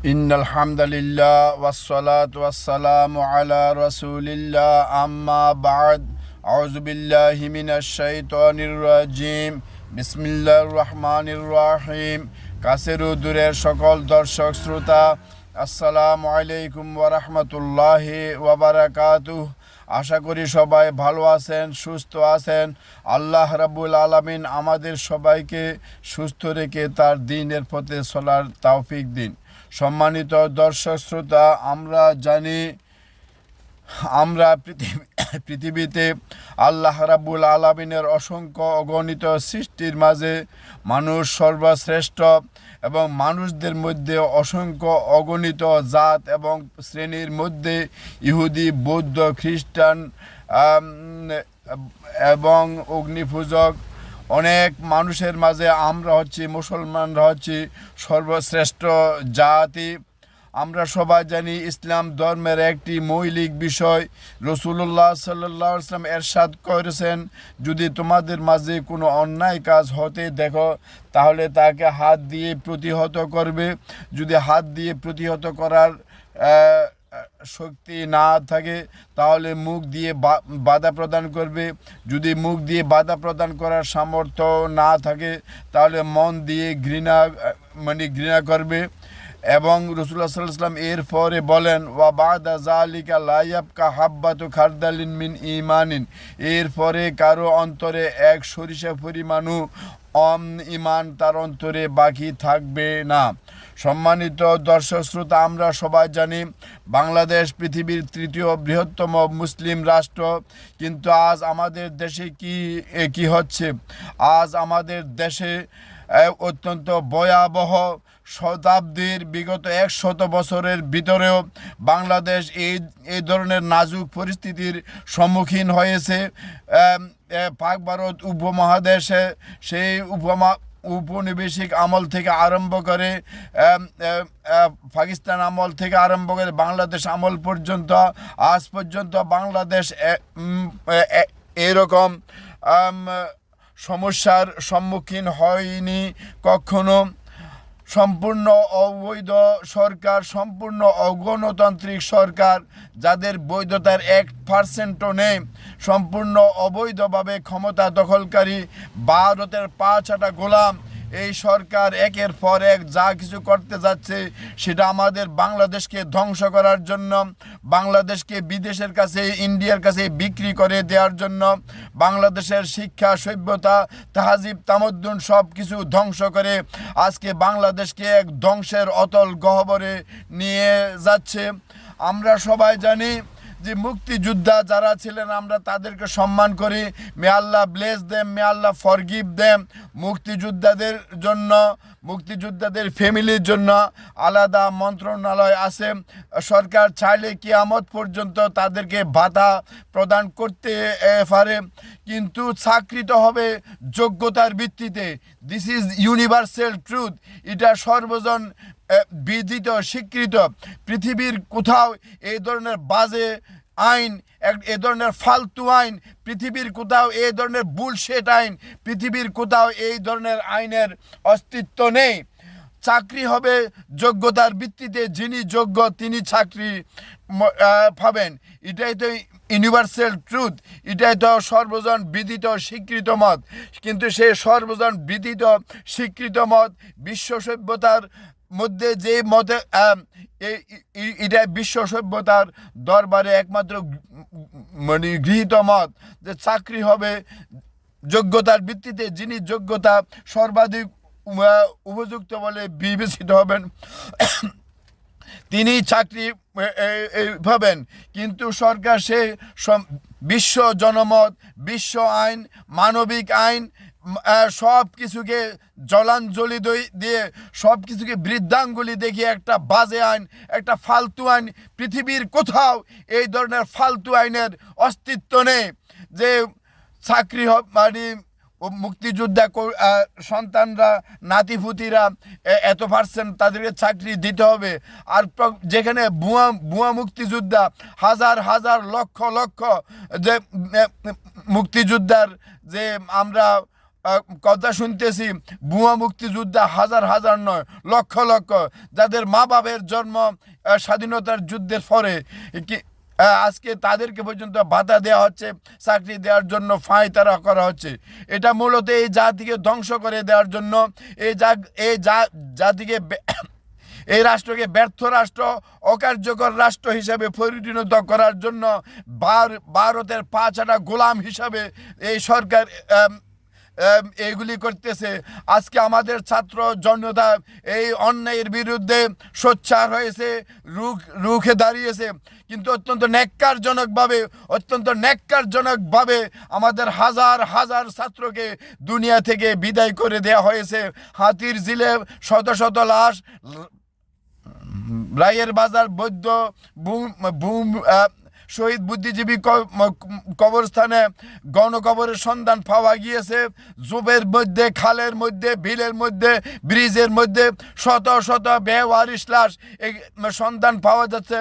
ইন্নাল হামদালিল্লাহ ওয়াসসালাতু ওয়াসসালামু আলা রাসূলিল্লাহ আম্মা বা'দ আউযু বিল্লাহি মিনাশ শাইতানির রাজিম বিসমিল্লাহির রহমানির রহিম। কাছের ও দূরের সকল দর্শক শ্রোতা, আসসালামু আলাইকুম ওয়া রাহমাতুল্লাহি ওয়া বারাকাতুহু। আশা করি সবাই ভালো আছেন, সুস্থ আছেন। আল্লাহ রাব্বুল আলামিন আমাদের সবাইকে সুস্থ রেখে তার দ্বীনের পথে চলার তৌফিক দিন। সম্মানিত দর্শক শ্রোতা, আমরা জানি আমরা পৃথিবীতে আল্লাহ রাব্বুল আলামিনের অসংখ্য অগণিত সৃষ্টির মাঝে মানুষ সর্বশ্রেষ্ঠ এবং মানুষদের মধ্যে অসংখ্য অগণিত জাত এবং শ্রেণীর মধ্যে ইহুদি, বৌদ্ধ, খ্রিস্টান এবং অগ্নিপূজক অনেক মানুষের মাঝে আমরা হচ্ছি মুসলমানরা হচ্ছি সর্বশ্রেষ্ঠ জাতি। আমরা সবাই জানি ইসলাম ধর্মের একটি মৌলিক বিষয় রাসূলুল্লাহ সাল্লাল্লাহু আলাইহি ওয়াসাল্লাম এরশাদ করেছেন, যদি তোমাদের মাঝে কোনো অন্যায় কাজ হতে দেখো তাহলে তাকে হাত দিয়ে প্রতিহত করবে। যদি হাত দিয়ে প্রতিহত করার শক্তি না থাকে তাহলে মুখ দিয়ে বাধা প্রদান করবে। যদি মুখ দিয়ে বাধা প্রদান করার সামর্থ্য না থাকে তাহলে মন দিয়ে ঘৃণা করবে। এবং রাসূলুল্লাহ সাল্লাল্লাহু আলাইহি ওয়াসাল্লাম এর পরে বলেন, ওয়া বাদা যালিকা লা ইয়াবকা হাব্বাতু খারদালিন মিন ঈমানিন, এরপরে কারো অন্তরে এক সরিষা পরিমাণও ঈমান তার অন্তরে বাকি থাকবে না। সম্মানিত দর্শক শ্রোতা, আমরা সবাই জানি বাংলাদেশ পৃথিবীর তৃতীয় বৃহত্তম মুসলিম রাষ্ট্র, কিন্তু আজ আমাদের দেশে কি হচ্ছে? আজ আমাদের দেশে অত্যন্ত ভয়াবহ শতাব্দীর বিগত 100 বছরের ভিতরেও বাংলাদেশ এই ধরনের নাজুক পরিস্থিতির সম্মুখীন হয়েছে। পাক ভারত উপমহাদেশে সেই উপনিবেশিক আমল থেকে আরম্ভ করে পাকিস্তান আমল থেকে আরম্ভ করে বাংলাদেশ আমল পর্যন্ত আজ পর্যন্ত বাংলাদেশ এরকম সমস্যার সম্মুখীন হয়নি কখনো। সম্পূর্ণ অবৈধ সরকার, সম্পূর্ণ অগণতান্ত্রিক সরকার, যাদের বৈধতার 1% নেই, সম্পূর্ণ অবৈধভাবে ক্ষমতা দখলকারী ভারতের পাঁচটা গোলাম এই সরকার একের পর এক যা কিছু করতে যাচ্ছে সেটা আমাদের বাংলাদেশকে ধ্বংস করার জন্য, বাংলাদেশকে বিদেশের কাছে, ইন্ডিয়ার কাছে বিক্রি করে দেওয়ার জন্য, বাংলাদেশের শিক্ষা, সভ্যতা, তাহাজিব, তামাদ্দুন সব কিছু ধ্বংস করে আজকে বাংলাদেশকে এক ধ্বংসের অতল গহ্বরে নিয়ে যাচ্ছে। আমরা সবাই জানি যে মুক্তিযোদ্ধা যারা ছিলেন আমরা তাদেরকে সম্মান করি। মে আল্লাহ ব্লেস দেম, মে আল্লাহ ফরগিভ দেম। মুক্তিযোদ্ধাদের জন্য, মুক্তিযোদ্ধাদের ফ্যামিলির জন্য আলাদা মন্ত্রণালয় আছে। সরকার চাইলে কিয়ামত পর্যন্ত তাদেরকে ভাতা প্রদান করতে পারে, কিন্তু চাকরি তো হবে যোগ্যতার ভিত্তিতে। This is universal truth. এটা সর্বজন বিদিত, স্বীকৃত। পৃথিবীর কোথাও এই ধরনের বাজে আইন, এ ধরনের ফালতু আইন, পৃথিবীর কোথাও এই ধরনের বুলশেট আইন, পৃথিবীর কোথাও এই ধরনের আইনের অস্তিত্ব নেই। চাকরি হবে যোগ্যতার ভিত্তিতে, যিনি যোগ্য তিনি চাকরি পাবেন। এটাই তো ইউনিভার্সাল ট্রুথ, এটাই তো সর্বজন বিদিত স্বীকৃত মত। কিন্তু সেই সর্বজন বিদিত স্বীকৃত মত বিশ্ব সভ্যতার মধ্যে যে মতে এটা বিশ্ব সভ্যতার দরবারে একমাত্র গৃহীত মত যে চাকরি হবে যোগ্যতার ভিত্তিতে, যিনি যোগ্যতা সর্বাধিক উপযুক্ত বলে বিবেচিত হবেন তিনি চাকরি পাবেন। কিন্তু সরকার সে বিশ্ব জনমত, বিশ্ব আইন, মানবিক আইন সব কিছুকে জলাঞ্জলি দিয়ে, সব কিছুকে বৃদ্ধাঙ্গুলি দেখিয়ে একটা বাজে আইন, একটা ফালতু আইন, পৃথিবীর কোথাও এই ধরনের ফালতু আইনের অস্তিত্ব নেই যে চাকরি মুক্তিযোদ্ধা সন্তানরা, নাতিপুতিরা এত পার্সেন্ট তাদেরকে চাকরি দিতে হবে। আর যেখানে ভুয়া মুক্তিযোদ্ধা, হাজার হাজার লক্ষ লক্ষ যে মুক্তিযোদ্ধার যে আমরা কথা শুনতেছি, ভুয়া মুক্তিযোদ্ধা হাজার হাজার নয়, লক্ষ লক্ষ, যাদের মা বাবার জন্ম স্বাধীনতার যুদ্ধের পরে, কি আজকে তাদেরকে পর্যন্ত বাধা দেওয়া হচ্ছে, চাকরি দেওয়ার জন্য ফাঁই করা হচ্ছে। এটা মূলত এই জাতিকে ধ্বংস করে দেওয়ার জন্য, এই জাতিকে, এই রাষ্ট্রকে ব্যর্থ রাষ্ট্র, অকার্যকর রাষ্ট্র হিসাবে পরিণত করার জন্য, ভারতের পাঁচাটা গোলাম হিসাবে এই সরকার এইগুলি করতেছে। আজকে আমাদের ছাত্র জনতা এই অন্যায়ের বিরুদ্ধে সোচ্চার হয়েছে, রুখে দাঁড়িয়েছে, কিন্তু অত্যন্ত ন্যাক্কারজনকভাবে আমাদের হাজার হাজার ছাত্রকে দুনিয়া থেকে বিদায় করে দেওয়া হয়েছে। হাতির ঝিলে শত শত লাশ, রায়ের বাজার বৌদ্ধ শহীদ বুদ্ধিজীবী কবরস্থানে গণকবরের সন্ধান পাওয়া গিয়েছে। জুবের মধ্যে, খালের মধ্যে, বিলের মধ্যে, ব্রিজের মধ্যে শত শত বেওয়ারিশ লাশ সন্ধান পাওয়া যাচ্ছে।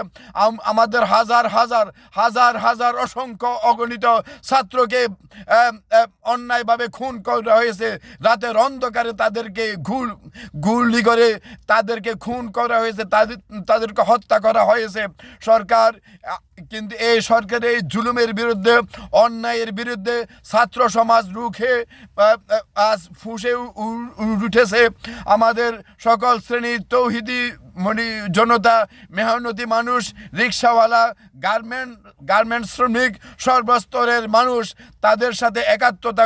আমাদের হাজার হাজার হাজার হাজার অসংখ্য অগণিত ছাত্রকে অন্যায়ভাবে খুন করা হয়েছে। রাতের অন্ধকারে তাদেরকে গুলি করে তাদেরকে খুন করা হয়েছে, তাদেরকে হত্যা করা হয়েছে। সরকার কিন্তু এই সরকারের এই জুলুমের বিরুদ্ধে, অন্যায়ের বিরুদ্ধে ছাত্র সমাজ রুখে আজ ফুঁসে উঠেছে। আমাদের সকল শ্রেণীর তৌহিদি জনতা, মেহনতি মানুষ, রিক্সাওয়ালা, গার্মেন্টস শ্রমিক, সর্বস্তরের মানুষ তাদের সাথে একাত্মতা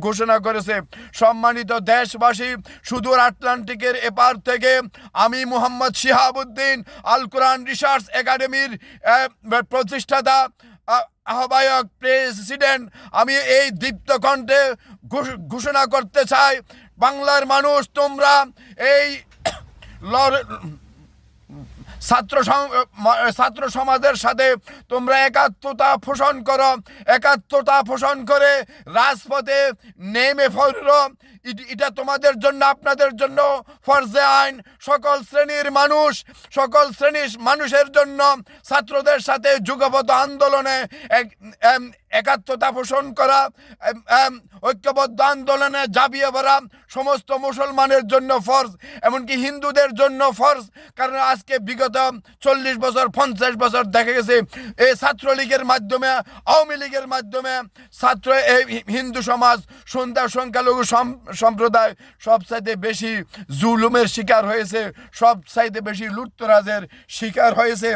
ঘোষণা করেছে। সম্মানিত দেশবাসী, সুদূর আটলান্টিকের এপার থেকে আমি মোহাম্মদ শিহাবুদ্দিন, আল কোরআন রিসার্চ একাডেমির প্রতিষ্ঠাতা, আহ্বায়ক, প্রেসিডেন্ট, আমি এই দীপ্ত কণ্ঠে ঘোষণা করতে চাই, বাংলার মানুষ, তোমরা এই ছাত্র সমাজের সাথে তোমরা একাত্মতা পোষণ করে রাজপথে নেমে পড়ো। এটা তোমাদের জন্য, আপনাদের জন্য ফরজে আইন। সকল শ্রেণীর মানুষের জন্য ছাত্রদের সাথে যুগপৎ আন্দোলনে একাত্মতা পোষণ করা, ঐক্যবদ্ধ আন্দোলনে ঝাঁপিয়ে পড়া সমস্ত মুসলমানের জন্য ফরজ, এমনকি হিন্দুদের জন্য ফরজ। কারণ আজকে বিগত 40 বছর 50 বছর দেখা গেছে এই ছাত্রলীগের মাধ্যমে, আওয়ামী লীগের মাধ্যমে এই হিন্দু সমাজ, সংখ্যালঘু সম্প্রদায় সবচাইতে বেশি জুলুমের শিকার হয়েছে, সবচাইতে বেশি লুটতরাজের শিকার হয়েছে।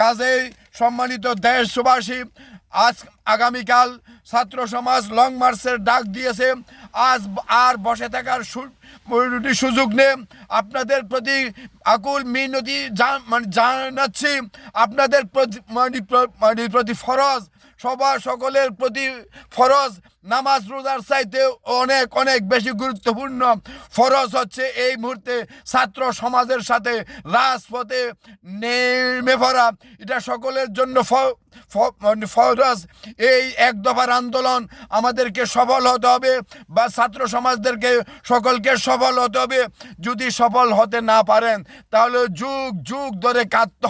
কাজেই সম্মানিত দেশবাসী, আগামীকাল ছাত্র সমাজ লং মার্চের ডাক দিয়েছে। আজ আর বসে থাকার সুযোগ নেই। আপনাদের প্রতি আকুল মিনতি জানাচ্ছি। আপনাদের প্রতি ফরজ, সকলের প্রতি ফরজ, নামাজ রোজার চাইতে অনেক অনেক বেশি গুরুত্বপূর্ণ ফরজ হচ্ছে এই মুহূর্তে ছাত্র সমাজের সাথে রাজপথে নেমে পড়া। এটা সকলের জন্য ফরজ। এই এক দফার আন্দোলন আমাদেরকে সফল হতে হবে, বা ছাত্র সমাজদেরকে সকলকে সফল হতে হবে। যদি সফল হতে না পারেন তাহলে যুগ যুগ ধরে কাঁদতে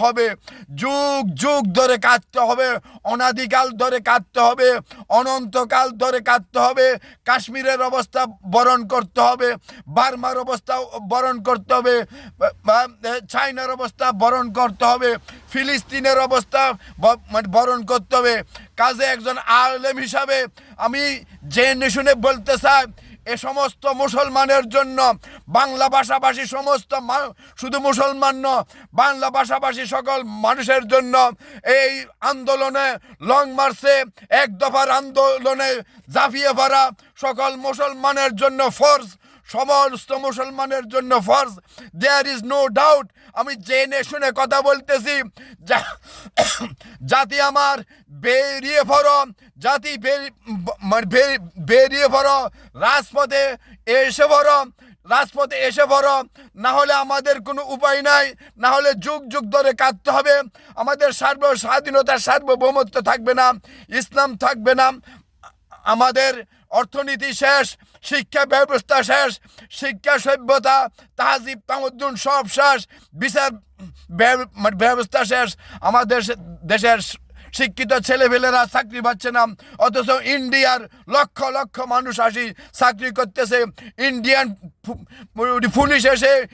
হবে, অনাদিকাল ধরে কাঁদতে হবে, অনন্তকাল ধরে কাঁদতে হবে। কাশ্মীরের অবস্থা বরণ করতে হবে, বার্মার অবস্থা বরণ করতে হবে, চায়নার অবস্থা বরণ করতে হবে, ফিলিস্তিনের অবস্থা বরণ করতে হবে। কাজে একজন আলেম হিসাবে আমি জেনে শুনে বলতে চাই, এ সমস্ত মুসলমানের জন্য, বাংলা ভাষাভাষী সমস্ত, শুধু মুসলমান নয়, বাংলা ভাষাভাষী সকল মানুষের জন্য এই আন্দোলনে, লং মার্চে, এক দফার আন্দোলনে ঝাঁপিয়ে পড়া সকল মুসলমানের জন্য ফরজ, সমস্ত মুসলমানের জন্য ফরজ। There is no doubt. আমি জেনে শুনে কথা বলতেছি। জাতি আমার বেরিয়ে পড়ো, বেরিয়ে পড়ো, রাজপথে এসে পড়ো, না হলে আমাদের কোনো উপায় নাই, না হলে যুগ যুগ ধরে কাঁদতে হবে। আমাদের স্বাধীনতার সার্বভৌমত্ব থাকবে না, ইসলাম থাকবে না, আমাদের অর্থনীতি শেষ, শিক্ষা ব্যবস্থা শেষ, শিক্ষা সভ্যতা, তাহজিব তামাদ্দুন সব শেষ, বিচার ব্যবস্থা শেষ। আমাদের দেশের শিক্ষিত ছেলেপেলেরা চাকরি পাচ্ছে না, অথচ ইন্ডিয়ার লক্ষ লক্ষ মানুষ আসি চাকরি করতেছে। ইন্ডিয়ান পুলিশ এসে